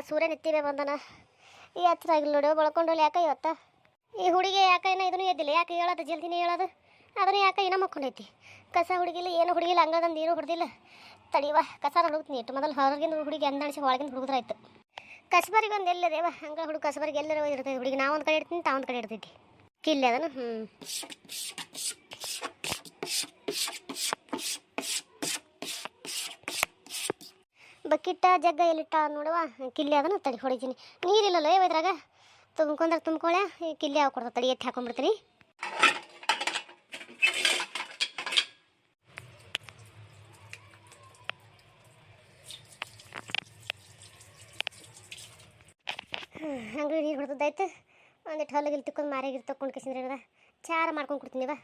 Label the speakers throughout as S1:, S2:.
S1: ಸೂರ್ಯ ನೆತ್ತಿವೆ ಬಂದನ. ಈ ಹತ್ರ ಆಗಿಲ್ಲ ನೋಡು ಬಳ್ಕೊಂಡು ಯಾಕೆ ಇವತ್ತ ಈ ಹುಡುಗಿ ಯಾಕೆ ಏನೋ ಇದನ್ನು ಎದ್ದಿಲ್ಲ, ಯಾಕೆ ಹೇಳೋದು ಜಲ್ದಿನೇ ಹೇಳೋದು, ಅದನ್ನು ಯಾಕೆ ಏನೋ ಮಕ್ಕೊಂಡೈತಿ. ಕಸ ಹುಡುಗಿಲ್ಲ ಏನು ಹುಡುಗಿಲ್ಲ, ಹಂಗದಂದು ಏನೂ ಹೊಡೆದಿಲ್ಲ. ತಡಿವಾ ಕಸ ಹುಡುಕ್ತೀನಿ ಇಟ್ಟು ಮೊದಲು ಹೊರಗಿನ ಹುಡುಗಿ ಅಂದಾಣಿಸಿ ಒಳಗಿನ ಹುಡುಗಿದ್ರಾಯ್ತು. ಕಸಬರಿಗೆ ಒಂದು ಎಲ್ಲದೇವ ಹಂಗೆ ಹುಡುಗ ಕಸಬರಿಗೆ ಎಲ್ಲರೂ ಇರ್ತೈತಿ ಹುಡುಗಿ. ನಾವು ಒಂದು ಕಡೆ ಇಡ್ತೀನಿ ತಾ ಒಂದು ಕಡೆ ಇಡ್ತೈತಿ ಕಿಲ್ಲೆ ಅದನ್ನು. ಬಕ್ಕಿಟ್ಟ ಜಗ್ಗ ಎಲ್ಲಿಟ್ಟ ನೋಡುವ ಕಿಲ್ಲೆ ಅದನ್ನು ತಡಿ ಹೊಡಿತೀನಿ. ನೀರಿಲ್ಲಲ್ಲ ಇದ್ರಾಗ ತುಂಬ್ಕೊಂಡ್ರೆ ತುಂಬ್ಕೊಳ್ಳೆ ಈ ಕಿಲ್ಲೆ ಯಾವ ಕೊಡ್ತಾ ತಡಿ ಎತ್ತಿ ಹಾಕೊಂಡ್ಬಿಡ್ತೀನಿ. ಹಂಗೆ ನೀರು ಹೊಡೆದದ್ದಾಯ್ತು. ಒಂದಿಟ್ಟು ಹೊಲಗಿಲ್ಲಿ ತಿಕ್ಕೊಂಡು ಮಾರಾಗಿರು ತಗೊಂಡು ಕಿಸಿದ್ರೆ ಏನದ ಚಾರ ಮಾಡ್ಕೊಂಡು ಕೊಡ್ತೀನಿ. ಬಾ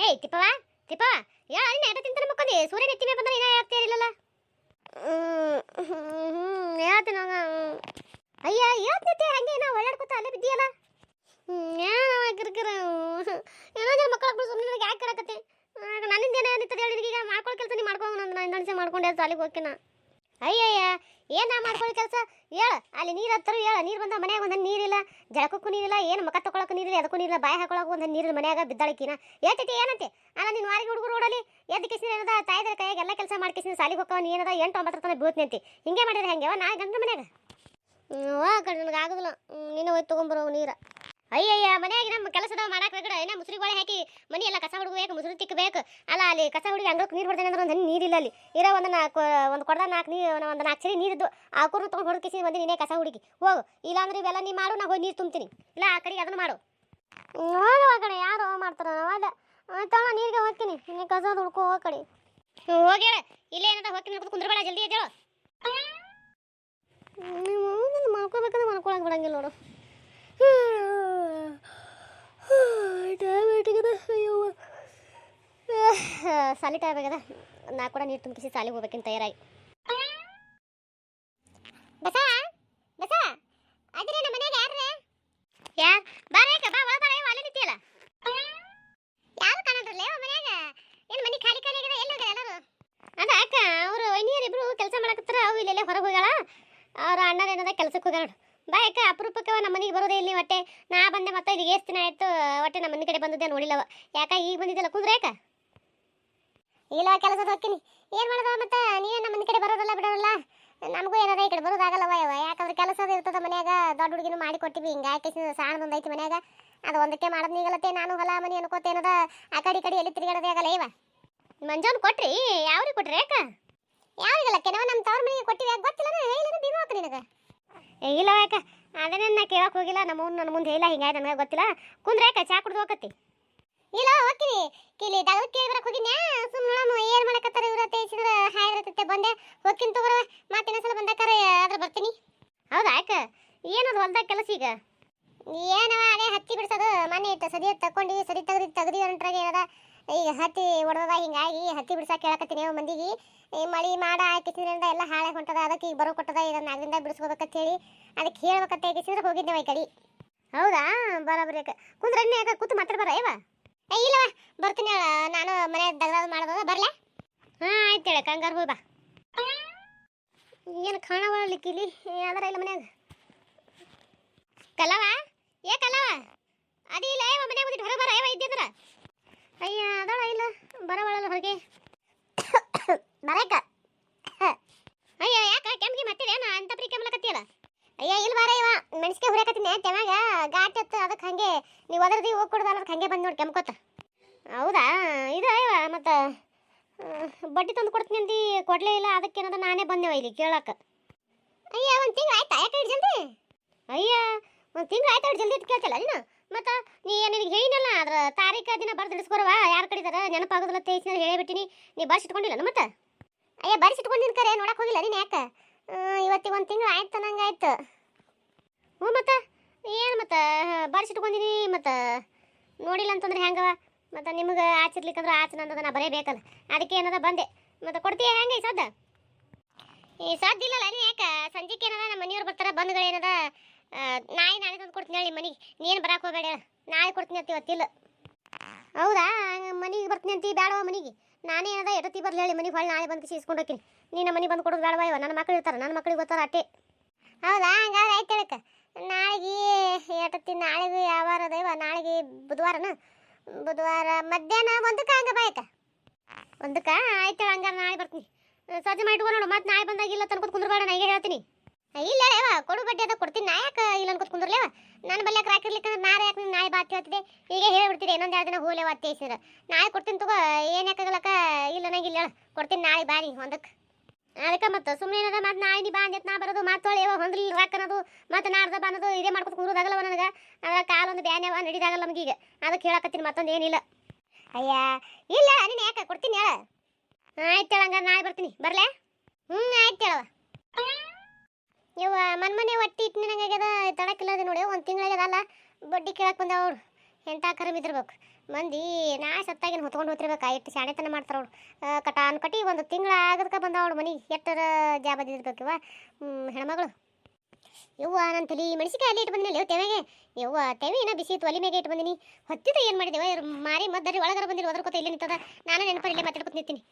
S1: ಏಯ್ ತಿಪ್ಪವ ತಿಪ್ಪವ ಯಾ ಇನ್ನು ಎಟ ತಿಂತಾನೆ ಮಕ್ಕೊಂಡಿ ಸೂರ್ಯ ನೆತ್ತಿಮೆ ಬಂದ್ರೆ ಇನ್ನೂ ಹೇಳ್ತೀರಿಲ್ಲಲ್ಲ. ಹೇಳ್ತೀನಿ ನಂಗೆ. ಅಯ್ಯ ಹೇಳ್ತೈತೆ ಹಂಗೆ ನಾವು ಓಡಾಡ್ಕೊತ ಅಲ್ಲೇ ಬಿದ್ದೀಯಲ್ಲ. ಕಿರ್ಕಿರ ಏನೋ ಜನ ಮಕ್ಕಳು ಸುಮ್ಮನೆ ಯಾಕೆ ಕೇಳಕತ್ತೆ. ನನ್ನಿಂದ ಏನೋ ಏನಿರ್ತದೆ ಹೇಳಿ ಈಗ ಮಾಡ್ಕೊಳ್ಳೋ ಕೆಲಸ ನೀ ಮಾಡ್ಕೊಂಡು ನಾನು ಇಂದಣಿಸಿ ಮಾಡ್ಕೊಂಡೆ ಸಾಲಿಗೆ ಹೋಗ್ಕಿನ. ಅಯ್ಯಯ್ಯ ಏನು ಮಾಡ್ಕೊಳ್ಳೋ ಕೆಲಸ ಹೇಳು. ಅಲ್ಲಿ ನೀರು ಹತ್ತರು ಹೇಳು. ನೀರು ಬಂದ ಮನ್ಯಾಗ ಒಂದನ್ನು ನೀರಿಲ್ಲ, ಜಳಕಕ್ಕೂ ನೀರಿಲ್ಲ, ಏನು ಮಕ್ಕ ತೊಗೊಳಕ್ಕೂ ನೀರಿಲ್ಲ, ಅದಕ್ಕೂ ನೀರಿಲ್ಲ, ಬಾಯಿ ಹಾಕೊಳಕ್ಕೂ ಒಂದನ್ನು ನೀರಿಲ್ಲ, ಮನ್ಯಾಗ ಬಿದ್ದಾಳಕಿನ ಹೇಳ್ತೈತಿ ಏನಂತೆ. ಅಲ್ಲ ನೀನು ವಾರಿಗೆ ಹುಡುಗರು ಓಡಲಿ ಎದ್ದು ಕಿಸಿನ ಏನದ ತಾಯಿದ್ರ ಕೈಯಾಗ ಎಲ್ಲ ಕೆಲಸ ಮಾಡಿ ಕಿಸಿನ ಸಾಲಿಗೆ ಹೋಗ್ತಾವ. ನೀ ಏನದ 8-9 ತನಕ ಬೀಳ್ತೀನಿ ಅಂತಿ. ಹಿಂಗೆ ಮಾಡಿದ್ರೆ ಹೆಂಗೆ ನಾ ಗಂಡ ಮನ್ಯಾಗ ಕಡೆ ನನಗೆ ಆಗೋದಿಲ್ಲ. ನೀನು ಹೋಗಿ ತೊಗೊಂಬರೋ ನೀರು. ಅಯ್ಯಯ್ಯ ಮನ್ಯಾಗ ನಮ್ಮ ಕೆಲಸದ ಮಾಡಕ್ಕೆ ಬೇಕಡ ಏನೋ ಮುಸುರಿಗೋಳೆ ಹಾಕಿ ಮನೆ ಎಲ್ಲ ಕಸ ಹುಡುಗಬೇಕು, ಮುಸುರಿ ತಿಕ್ಕಬೇಕು. ಅಲ್ಲ ಅಲ್ಲಿ ಕಸ ಹುಡುಗಿ ಅಂಗಳಕ್ಕೆ ನೀರು ಹೊಡೆದೇನೆ ಅಂದ್ರೆ ಒಂದು ನೀರಿಲ್ಲ ಅಲ್ಲಿ ಇರೋ ಒಂದು ಕೊಡದ 4 ಚರಿ ನೀರಿದ್ದು ಆ ಕೂರು ತೊಗೊಂಡು ಹೊಡೆದು ಬಂದು ನೀನೇ ಕಸ ಹುಡುಗಿ ಹೋಗು. ಇಲ್ಲಾಂದ್ರೆ ಇವೆಲ್ಲ ನೀ ಮಾಡು, ನಾ ಹೋಗಿ ನೀರು ತುಂಬ್ತೀನಿ. ಇಲ್ಲ ಆ ಕಡೆಗೆ ಅದನ್ನು ಮಾಡು. ಹೋಗುವ ಕಡೆ ಯಾರು ಮಾಡ್ತಾರ ಅದ ತಳ ನೀರಿಗೆ ಹೋಗ್ತೀನಿ. ನೀನು ಕಸ ಹುಡ್ಕೋ ಹೋಗೋ ಕಡೆ ಹೋಗಿ ಇಲ್ಲೇ ಏನದ ಹೋಗ್ತೀನಿ ಕುಂದ್ರಬೇಡ ಜಲ್ದಿ ಎದ್ದೇಳು. ಮಾಡ್ಕೋಬೇಕಂದ್ರೆ ಮಾಡ್ಕೊಳಕ್ಕೆ ಬಿಡಂಗಿಲ್ಲ ನೋಡು. ಸಾಲಿ ಟೈಮ್ ಆಗ್ಯದ. ನಾ ಕೂಡ ನೀರು ತುಂಬಿಸಿ ಸಾಲಿಗೆ ಹೋಗ್ಬೇಕಿಂತ ತಯಾರಾಗಿ. ಬಸ ಬಸ ಅದ್ರಿ ನಮ್ಮ ಮನೆಯಾಗ ಯಾರ್ರೆ ಯಾರು ಬಾರೇಕ ಬಾ ಒಳ ಬಾರ ಅಲ್ಲೇ ನಿಂತಿಯಲ್ಲ. ಯಾರು ಕಾಣದ್ರಲ್ಲ ಮನ್ಯಾಗ ಏನು ಮನೆ ಖಾಲಿ ಖಾಲಿ ಆಗ್ಯದ ಎಲ್ಲ ಎಲ್ಲರೂ. ಅದ ಅಕ್ಕ ಅವರು ವೈನಿಯರ್ ಇಬ್ರು ಕೆಲಸ ಮಾಡಕತ್ತಾರ. ಅವು ಇಲ್ಲೆಲ್ಲ ಹೊರಗೆ ಹೋಗ್ಯಾಳ. ಅವ್ರ ಅಣ್ಣರ ಏನದ ಕೆಲ್ಸಕ್ಕೆ ಹೋಗ್ಯಾಳ ನೋಡು. ಬಾ ಅಕ್ಕ ಅಪರೂಪಕ್ಕೆ ನಮ್ಮ ಮನೆಗೆ ಬರೋದೇ ಇಲ್ಲಿ. ಒಟ್ಟೆ ನಾ ಬಂದೆ ಮತ್ತೆ ಇದೀಗ ಎಷ್ಟು ದಿನ ಆಯ್ತು ಒಟ್ಟೆ ನಮ್ಮ ಮನೆ ಕಡೆ ಬಂದಿದ್ದೆ ನೋಡಿಲ್ಲವ. ಯಾಕ ಈಗ ಬಂದಿದ್ದಲ್ಲ ಕುಂದ್ರೆ ಯಾಕ ಇಲ್ಲ ಕೆಲಸದ ಹೋಗ್ತೀನಿ. ಏನು ಮಾಡೋದ ಮತ್ತೆ ನೀವೇನು ನಮ್ಮ ಮನೆ ಕಡೆ ಬರೋದಲ್ಲ ಬಿಡೋಲ್ಲ. ನಮಗೂ ಏನದ ಈ ಕಡೆ ಬರೋದಾಗಲ್ಲವ ಯವ. ಯಾಕಂದ್ರೆ ಕೆಲಸದ ಇರ್ತದ ಮನ್ಯಾಗ. ದೊಡ್ಡ ಹುಡುಗಿನೂ ಮಾಡಿ ಕೊಟ್ಟಿವಿ. ಹಿಂಗೆ ಯಾಕೆ ಸಾಣದೊಂದು ಐತಿ ಮನ್ಯಾಗ. ಅದು ಒಂದಕ್ಕೆ ಮಾಡೋದು ನೀಗಲತ್ತೆ. ನಾನು ಹೊಲ ಮನೆ ಅನ್ಕೋತೇನದ ಆ ಕಡೆ ಎಲ್ಲಿ ತಿರುಗಾಡೋದೇ ಆಗಲ್ಲ ಇವ. ಮಂಜಾನ್ ಕೊಟ್ರಿ ಯಾವ್ರಿಗೆ ಕೊಟ್ರಿ ಯಾಕ ಯಾರಿಗಲ್ಲಕ್ಕೆ ನಾವು ನಮ್ಮ ತವ್ರ ಮನೆಗೆ ಕೊಟ್ಟಿವಿ. ಯಾಕೆ ಗೊತ್ತಿಲ್ಲ ಹೇಳಿಲ್ಲ ಭೀಮ ಹಾಕ ನಿನಗೆ ಇಲ್ಲ ಯಾಕ ಅದನ್ನೇ ನಾ ಕೇಳಕ್ಕೆ ಹೋಗಿಲ್ಲ. ನನ್ನ ಮುಂದೆ ಹೇಳಿಲ್ಲ. ಹಿಂಗಾಗಿ ನನಗೆ ಗೊತ್ತಿಲ್ಲ. ಕುಂದ್ರೆ ಯಾಕ ಚಾ ಕುಡ್ದು ಹೋಗತ್ತಿ. ಇಲ್ಲ ಹೋಗ್ತೀನಿ ಕಿಲಿ ತಗದು ಕೇಳಿದ್ರಕ್ಕೆ ಹೋಗಿನ್ಯಾ ಸುಮ್ಮನೆ ಏನು ಮಾಡಕತ್ತಾರ ಇವ್ರ ತೇಸಿದ್ರೆ ಹಾಯ್ರತ್ತೆ ಬಂದೆ ಹೋಗ್ತೀನಿ ತಗೋರ. ಮತ್ತೆ ಇನ್ನೊಂದ್ಸಲ ಬಂದಾಕಾರ ಅದ್ರ ಬರ್ತೀನಿ. ಹೌದಾ ಯಾಕ ಏನದು ಹೊಲ್ದಾಗ ಕೆಲಸ ಈಗ ಏನವ ಅದೇ ಹತ್ತಿ ಬಿಡ್ಸೋದು. ಮನೆ ಇತ್ತು ಸದಿ ತಗೊಂಡು ಸದಿ ತೆಗ್ದು ಹೊಂಟ್ರಾಗ ಏನದ ಈಗ ಹತ್ತಿ ಹೊಡೆದ. ಹಿಂಗಾಗಿ ಹತ್ತಿ ಬಿಡ್ಸಕ್ಕೆ ಕೇಳಕತ್ತೀನಿ ಮಂದಿಗೆ. ಈ ಮಳೆ ಮಾಡ ಹಾಕಿಸಿದ್ರಿಂದ ಎಲ್ಲ ಹಾಳೆ ಹೊಂಟದ. ಅದಕ್ಕೆ ಈಗ ಬರೋ ಕೊಟ್ಟದ. ಈಗ 4 ದಿನದಾಗ ಬಿಡಿಸ್ಕೋಬೇಕಂತ ಹೇಳಿ ಅದಕ್ಕೆ ಹೇಳ್ಬೇಕಂತ ಹೇಗಿಸಿದ್ರೆ ಹೋಗಿದ್ದೇವೆ ಈ ಕಡೆ. ಹೌದಾ ಬರೋಬ್ರಿ ಯಾಕೆ ಕುಂದ್ರೆ ಯಾಕೆ ಕೂತು ಮಾತಾಡ್ಬಾರ ಇವ. ಇಲ್ಲವ ಬರ್ತೀನಿ ನಾನು ಮನೆ ದಗದ ಮಾಡೋದ ಬರ್ಲೆ. ಹಾಂ ಆಯ್ತು ಹೇಳ ಕಂಗಾರು ಹೋಗಿ ಬಾ. ಏನು ಕಾಣವಲಿಕ್ಕಿಲಿ ಯಾವ್ದಾರ ಇಲ್ಲ ಮನ್ಯಾಗ. ಕಲ್ಲವ ಏ ಕಲ್ಲವ ಅದಿ ಇಲ್ಲ ಯಾವ ಮನ್ಯಾಗ ಬಂದಿಟ್ಟು ಹೊರಗೆ ಬರ ಯಾವ ಇದ್ದಿದ್ರ. ಅಯ್ಯ ಅದಳ ಇಲ್ಲ ಬರವಳಲ್ಲ ಹೊರಗೆ ಬರಕ. ಅಯ್ಯ ಯಾಕ ಕೆಮ್ಗೆ ಮತ್ತಿದೆ ನಾ ಅಂತ ಪ್ರೀ ಕೆಮ್ಲಕತ್ತಿಯಲ್ಲ. ಅಯ್ಯ ಇಲ್ಲಿ ಬಾರ ಇವ ಮೆಣಸಿಗೆ ಹುರಿಯಕತ್ತೀನಿ ತೆಮ್ಯಾಗ ಘಾಟ್ ಎತ್ತು. ಅದಕ್ಕೆ ಹಂಗೆ ನೀವು ಒದರ್ದಿ ಹೋಗಿ ಕೊಡೋದು ಅದಕ್ಕೆ ಹಂಗೆ ಬಂದು ನೋಡಿ ಕೆಮ್ಕೋತ. ಹೌದಾ ಇದು ಅಯ್ಯವ ಮತ್ತು ಬಡ್ಡಿ ತಂದು ಕೊಡ್ತೀನಿ ಅಂದು ಕೊಡಲೇ ಇಲ್ಲ. ಅದಕ್ಕೇನದ ನಾನೇ ಬಂದೆವ ಇಲ್ಲಿ ಕೇಳಕ್ಕೆ. ಅಯ್ಯ ಒಂದು ತಿಂಗಳು ಆಯ್ತಾ ಯಾಕೆ ಇಟ್ಟು ಜಲ್ದಿ. ಅಯ್ಯ ಒಂದು ತಿಂಗಳು ಆಯ್ತಾ ಇಟ್ಟು ಜಲ್ದಿ ಅಂತ ಕೇಳ್ತಿಲ್ಲ ನೀನು. ಮತ್ತು ನಿನಗೆ ಹೇಳಿನಲ್ಲ ಅದ್ರ ತಾರೀಕು ದಿನ ಬರ್ದು ಇಡಿಸ್ಕೊರವ ಯಾರು ಕಡಿದಾರ ನೆನಪಾಗೋದಿಲ್ಲ ತೇಸಿನ ಹೇಳಿಬಿಟ್ಟಿನಿ. ನೀ ಬರ್ಸಿಟ್ಕೊಂಡಿಲ್ಲ ಮತ್ತೆ. ಅಯ್ಯ ಬರ್ಸಿಟ್ಕೊಂಡಿನ ಕರೆ ನೋಡಕ್ಕೆ ಹೋಗಿಲ್ಲ ನೀನು ಯಾಕೆ. ಇವತ್ತಿಗೆ 1 ತಿಂಗಳು ಆಯ್ತು ನಂಗೆ ಆಯ್ತು. ಹ್ಞೂ ಮತ್ತು ಏನು ಮತ್ತು ಬರ್ಸಿಟ್ಕೊಂಡಿನಿ ಮತ್ತು ನೋಡಿಲ್ಲ ಅಂತಂದ್ರೆ ಹೆಂಗವ. ಮತ್ತು ನಿಮಗೆ ಆಚಿರ್ಲಿಕ್ಕಂದ್ರೆ ಆಚೆ ನಂದದ ನಾ ಬರೇಬೇಕಲ್ಲ. ಅದಕ್ಕೆ ಏನದ ಬಂದೆ. ಮತ್ತು ಕೊಡ್ತೀಯ ಹೆಂಗೆ ಈ ಸದ್ದ ಈ ಸದ್ದ ಇಲ್ಲಲ್ಲ ನೀ ಯಾಕೆ ಸಂಜೆಗೆ ಏನದ ನಮ್ಮ ಮನೆಯವ್ರು ಬರ್ತಾರೆ ಬಂಧುಗಳೇನದ ನಾಳೆ ತಂದು ಕೊಡ್ತೀನಿ ಹೇಳಿ ಮನೆಗೆ. ನೀನು ಬರಕ್ಕೆ ಹೋಗಬೇಡ ನಾಳೆ ಕೊಡ್ತೀನಿ ಅಂತ ಇವತ್ತಿಲ್ಲ. ಹೌದಾ ಮನೆಗೆ ಬರ್ತೀನಿ ಅಂತೀವಿ ಬೇಡವ ಮನೆಗೆ. ನಾನೇ ಏನದ ಎಡತಿ ಬರ್ಲಿ ಹೇಳಿ ಮನೆಗೆ ಹೊಳ್ಳಿ ನಾಳೆ ಬಂದು ಇಸ್ಕೊಂಡು ಹೋಗ್ತೀನಿ. ನೀನು ಮನೆಗೆ ಬಂದು ಕೊಡೋದು ಬೇಡವ ಇವ. ನನ್ನ ಮಕ್ಕಳು ಇರ್ತಾರೆ ನನ್ನ ಮಕ್ಕಳಿಗೆ ಗೊತ್ತಾರ ಅಟ್ಟೆ. ಹೌದಾ ಹಂಗಾದ್ರೆ ಆಯ್ತು ಹೇಳಕ್ಕ. ನಾಳೆಗೆ ಎಷ್ಟೊತ್ತಿ ನಾಳೆಗೆ ಯಾವ ವಾರ ಅದೇವ? ನಾಳೆಗೆ ಬುಧವಾರನ? ಬುಧವಾರ ಮಧ್ಯಾಹ್ನ ಒಂದಕ್ಕೆ ಹಂಗ ಬಾಯಕ್ಕ. ಒಂದಕ್ಕೆ ಆಯ್ತು ಹಂಗಾರೆ ನಾಳೆ ಬರ್ತೀನಿ. ಸಜ್ಜೆ ಮಾಡಿ ನೋಡು, ಮತ್ತೆ ನಾಳೆ ಬಂದಾಗ ಇಲ್ಲ ತನ್ಕೊತ್ ಕುಂದ್ರಬೇಡ, ನಾ ಈಗ ಹೇಳ್ತೀನಿ. ಇಲ್ಲ ಹೇಳವ, ಕೊಡು ಬಡ್ಡಿ ಅದ ಕೊಡ್ತೀನಿ. ನಾ ಯಾಕೆ ಇಲ್ಲ ಅನ್ಕೊತ್ ಕುಂದ್ರಲೇವ? ನನ್ನ ಬಲ್ಯಾಕ ರಾಕಿರ್ಲಿಕ್ಕೆ ನಾಳೆ ಯಾಕೆ ನಾಳೆ ಬಾತ್ ಹೇಳ್ತಿದ್ದೆ. ಈಗ ಹೇಳ್ಬಿಡ್ತಿದ್ದೆ ಇನ್ನೊಂದು 2 ದಿನ ಹೋಲೇವ ಅತ್ತೇಸಿದ್ರೆ ನಾಳೆ ಕೊಡ್ತೀನಿ ತಗೋ. ಏನು ಯಾಕಾಗಲಕ್ಕ? ಇಲ್ಲ ನಂಗಿಲ್ಲ ಹೇಳು, ಕೊಡ್ತೀನಿ ನಾಳೆ ಬಾ ನೀ ಒಂದಕ್ಕೆ. ಅದಕ್ಕೆ ಮತ್ತೆ ಸುಮ್ಮನೆ ಏನದ ಮತ್ತೆ ನಾಳೆ ನೀ ಬಾ ಅಂದೈತೆ ನಾ ಬರೋದು ಮತ್ತೆ ಹೊಳೆಯವ ಹೊಂದ್ಲಿ ರಾಕನದು ಮತ್ತೆ ನಾಡ್ದ ಬಾನದು ಇದೇ ಮಾಡ್ಕೊತ ಕುಂದ್ರೋದಾಗಲ್ಲವ ನನಗೆ. ಅದ್ರ ಕಾಲೊಂದು ಬ್ಯಾನ್ಯವ ನಡಿದಾಗಲ್ಲ ನಮಗೀಗ. ಅದಕ್ಕೆ ಹೇಳಕತ್ತೀನಿ, ಮತ್ತೊಂದು ಏನಿಲ್ಲ. ಅಯ್ಯ ಇಲ್ಲ ನೀನು ಯಾಕೆ ಕೊಡ್ತೀನಿ ಹೇಳ. ಆಯ್ತು ಹೇಳ ಹಂಗಾರೆ ನಾಳೆ ಬರ್ತೀನಿ. ಬರಲೇ? ಆಯ್ತು ಹೇಳವ. ಇವ ಮನ್ಮನೆ ಒಟ್ಟಿ ಇಟ್ಟು ನಂಗಾಗ್ಯದ, ತಡಕಿಲ್ಲದೆ ನೋಡಿ. ಒಂದು ತಿಂಗಳಾಗ್ಯದ ಅಲ್ಲ ಬಡ್ಡಿ ಕೇಳಕ್ಕೆ ಬಂದವ್ರು. ಎಂಥ ಕರಮ್ ಇದ್ರಬೇಕು ಮಂದಿ. ನಾ ಸತ್ತಾಗಿನ ಹೊತ್ಕೊಂಡು ಹೋಗ್ತಿರ್ಬೇಕು. ಎಷ್ಟು ಶಾಣೆತನ ಮಾಡ್ತಾರೆ ಅವ್ರು. ಕಟಾನ್ ಕಟಿ ಒಂದು ತಿಂಗಳ ಆಗದಕ್ಕೆ ಬಂದವಳು ಮನೆಗೆ. ಎಷ್ಟರ ಜಾಬದಿರ್ಬೇಕು ಇವ ಹೆಣ್ಮಗಳು. ಯವ್ವ ನನ್ನ ತಲೆ ಮೆಣಸಿಕಾಯಿ ಅಲ್ಲಿ ಇಟ್ಟು ಬಂದಿನಿ ತೆವೆಗೆ. ಯವ್ವ ತೆವೆ ಏನೋ ಬಿಸಿ ಇತ್ತು, ಒಲಿ ಮೇಗೆ ಇಟ್ಟು ಬಂದಿನಿ. ಹೊತ್ತಿದ ಏನು ಮಾಡಿದೆವ ಮಾರಿ ಮದ್ದರಿ ಒಳಗರ ಬಂದಿರಿ ಒದರ್ಕೋತ ಇಲ್ಲೇ ನಿಂತದ. ನಾನು ನೆನಪಲ್ಲಿ ಮಾತಾಡ್ಕೊತ ನಿಂತೀನಿ.